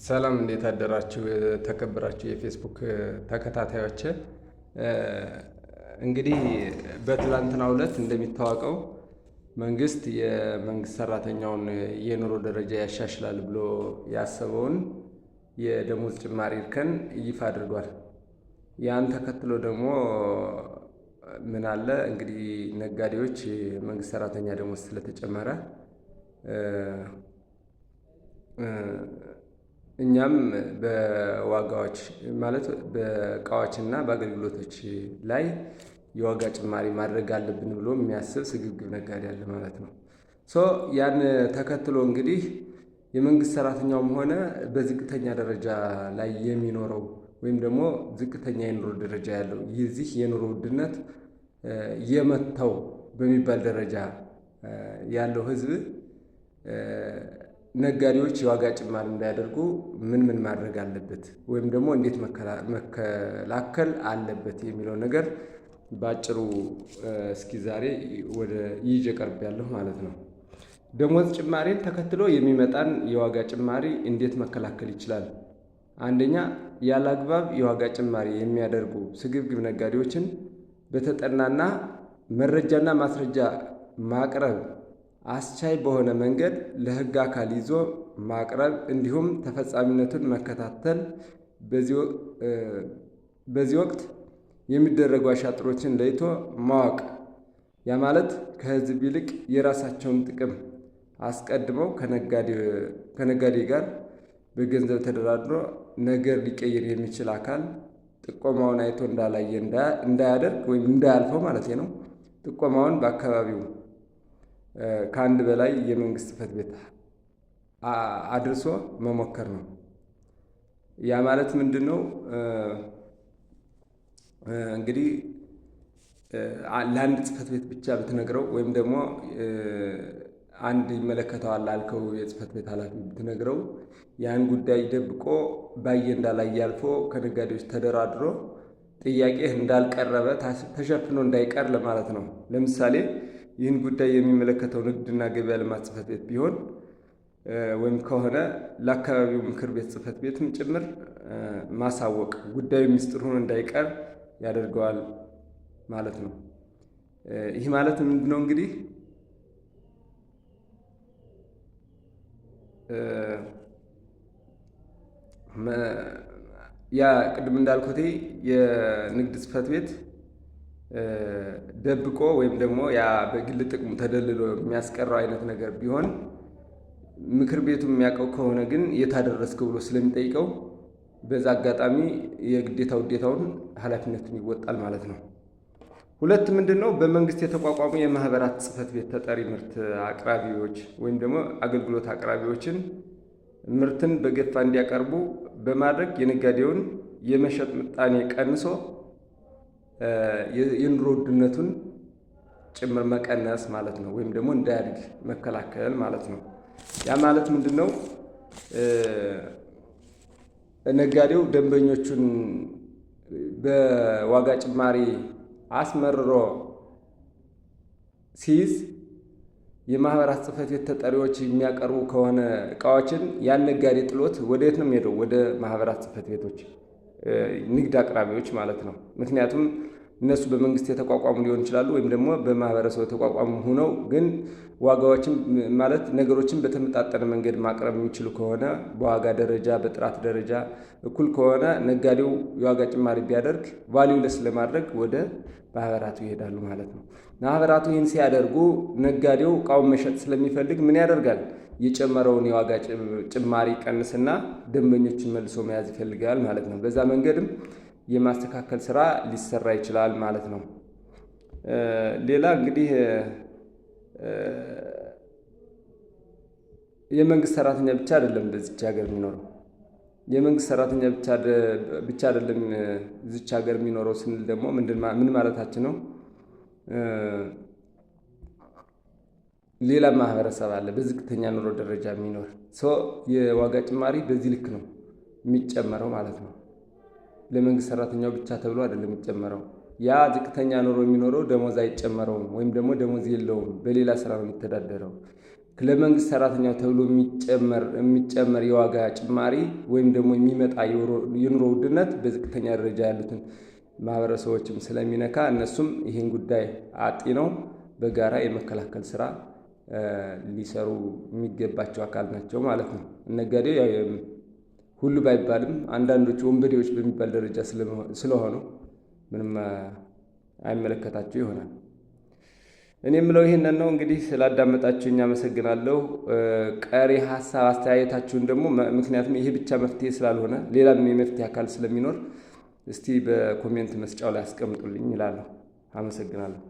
ሰላም እንዴት አደራችሁ? የተከበራችሁ የፌስቡክ ተከታታዮች፣ እንግዲህ በትላንትናው ዕለት እንደሚታወቀው መንግስት የመንግስት ሰራተኛውን የኑሮ ደረጃ ያሻሽላል ብሎ ያሰበውን የደሞዝ ጭማሪ እርከን ይፋ አድርጓል። ያን ተከትሎ ደግሞ ምን አለ እንግዲህ ነጋዴዎች መንግስት ሰራተኛ ደሞዝ ስለተጨመረ እኛም በዋጋዎች ማለት በእቃዎችና በአገልግሎቶች ላይ የዋጋ ጭማሪ ማድረግ አለብን ብሎ የሚያስብ ስግብግብ ነጋዴ አለ ማለት ነው። ያን ተከትሎ እንግዲህ የመንግስት ሰራተኛውም ሆነ በዝቅተኛ ደረጃ ላይ የሚኖረው ወይም ደግሞ ዝቅተኛ የኑሮ ደረጃ ያለው የዚህ የኑሮ ውድነት የመታው በሚባል ደረጃ ያለው ህዝብ ነጋዴዎች የዋጋ ጭማሪ እንዳያደርጉ ምን ማድረግ አለበት ወይም ደግሞ እንዴት መከላከል አለበት የሚለው ነገር ባጭሩ እስኪ ዛሬ ወደ ይዤ ቀርቤያለሁ ማለት ነው። ደሞዝ ጭማሪን ተከትሎ የሚመጣን የዋጋ ጭማሪ እንዴት መከላከል ይችላል? አንደኛ፣ ያለአግባብ የዋጋ ጭማሪ የሚያደርጉ ስግብግብ ነጋዴዎችን በተጠናና መረጃና ማስረጃ ማቅረብ አስቻይ በሆነ መንገድ ለህግ አካል ይዞ ማቅረብ እንዲሁም ተፈጻሚነቱን መከታተል። በዚህ ወቅት የሚደረጉ አሻጥሮችን ለይቶ ማወቅ፣ ያ ማለት ከህዝብ ይልቅ የራሳቸውን ጥቅም አስቀድመው ከነጋዴ ጋር በገንዘብ ተደራድሮ ነገር ሊቀይር የሚችል አካል ጥቆማውን አይቶ እንዳላየ እንዳያደርግ ወይም እንዳያልፈው ማለት ነው። ጥቆማውን በአካባቢው ከአንድ በላይ የመንግስት ጽሕፈት ቤት አድርሶ መሞከር ነው። ያ ማለት ምንድን ነው? እንግዲህ ለአንድ ጽሕፈት ቤት ብቻ ብትነግረው ወይም ደግሞ አንድ ይመለከተዋል ላልከው የጽሕፈት ቤት ኃላፊ ብትነግረው ያን ጉዳይ ደብቆ ባየ እንዳላየ አልፎ ከነጋዴዎች ተደራድሮ ጥያቄህ እንዳልቀረበ ተሸፍኖ እንዳይቀር ለማለት ነው። ለምሳሌ ይህን ጉዳይ የሚመለከተው ንግድና ገበያ ልማት ጽሕፈት ቤት ቢሆን ወይም ከሆነ ለአካባቢው ምክር ቤት ጽሕፈት ቤትም ጭምር ማሳወቅ ጉዳዩ ምስጢር ሆኖ እንዳይቀር ያደርገዋል ማለት ነው። ይህ ማለት ምንድነው? እንግዲህ ያ ቅድም እንዳልኩት የንግድ ጽሕፈት ቤት ደብቆ ወይም ደግሞ ያ በግል ጥቅሙ ተደልሎ የሚያስቀረው አይነት ነገር ቢሆን ምክር ቤቱ የሚያውቀው ከሆነ ግን የታደረስከው ብሎ ስለሚጠይቀው በዛ አጋጣሚ ውዴታውን ኃላፊነቱን ይወጣል ማለት ነው። ሁለት ምንድነው? በመንግስት የተቋቋሙ የማህበራት ጽሕፈት ቤት ተጠሪ ምርት አቅራቢዎች ወይም ደግሞ አገልግሎት አቅራቢዎችን ምርትን በገፋ እንዲያቀርቡ በማድረግ የነጋዴውን የመሸጥ ምጣኔ ቀንሶ የኑሮ ውድነቱን ጭምር መቀነስ ማለት ነው። ወይም ደግሞ እንዳያድግ መከላከል ማለት ነው። ያ ማለት ምንድነው? ነጋዴው ደንበኞቹን በዋጋ ጭማሪ አስመርሮ ሲይዝ የማህበራት ጽሕፈት ቤት ተጠሪዎች የሚያቀርቡ ከሆነ እቃዎችን ያን ነጋዴ ጥሎት ወደ የት ነው የሚሄደው? ወደ ማህበራት ጽሕፈት ቤቶች ንግድ አቅራቢዎች ማለት ነው። ምክንያቱም እነሱ በመንግስት የተቋቋሙ ሊሆን ይችላሉ ወይም ደግሞ በማህበረሰቡ የተቋቋሙ ሆነው ግን ዋጋዎችን ማለት ነገሮችን በተመጣጠነ መንገድ ማቅረብ የሚችሉ ከሆነ በዋጋ ደረጃ በጥራት ደረጃ እኩል ከሆነ ነጋዴው የዋጋ ጭማሪ ቢያደርግ ቫልዩለስ ለማድረግ ወደ ማህበራቱ ይሄዳሉ ማለት ነው። ማህበራቱ ይህን ሲያደርጉ ነጋዴው እቃውን መሸጥ ስለሚፈልግ ምን ያደርጋል? የጨመረውን የዋጋ ጭማሪ ቀንስና ደንበኞችን መልሶ መያዝ ይፈልጋል ማለት ነው። በዛ መንገድም የማስተካከል ስራ ሊሰራ ይችላል ማለት ነው። ሌላ እንግዲህ የመንግስት ሰራተኛ ብቻ አይደለም በዚች ሀገር የሚኖረው። የመንግስት ሰራተኛ ብቻ አይደለም እዚች ሀገር የሚኖረው ስንል ደግሞ ምን ማለታችን ነው? ሌላ ማህበረሰብ አለ በዝቅተኛ ኑሮ ደረጃ የሚኖር የዋጋ ጭማሪ በዚህ ልክ ነው የሚጨመረው ማለት ነው። ለመንግስት ሰራተኛው ብቻ ተብሎ አይደለም የሚጨመረው። ያ ዝቅተኛ ኑሮ የሚኖረው ደሞዝ አይጨመረውም ወይም ደግሞ ደሞዝ የለውም፣ በሌላ ስራ ነው የሚተዳደረው። ለመንግስት ሰራተኛው ተብሎ የሚጨመር የዋጋ ጭማሪ ወይም ደግሞ የሚመጣ የኑሮ ውድነት በዝቅተኛ ደረጃ ያሉትን ማህበረሰቦችም ስለሚነካ እነሱም ይህን ጉዳይ አጢነው በጋራ የመከላከል ስራ ሊሰሩ የሚገባቸው አካል ናቸው ማለት ነው። ነጋዴው ሁሉ ባይባልም አንዳንዶቹ ወንበዴዎች በሚባል ደረጃ ስለሆኑ ምንም አይመለከታቸው ይሆናል። እኔ የምለው ይሄንን ነው። እንግዲህ ስላዳመጣችሁኝ አመሰግናለሁ። ቀሪ ሀሳብ አስተያየታችሁን ደግሞ ምክንያቱም ይሄ ብቻ መፍትሄ ስላልሆነ ሌላም የመፍትሄ አካል ስለሚኖር እስቲ በኮሜንት መስጫው ላይ አስቀምጡልኝ እላለሁ። አመሰግናለሁ።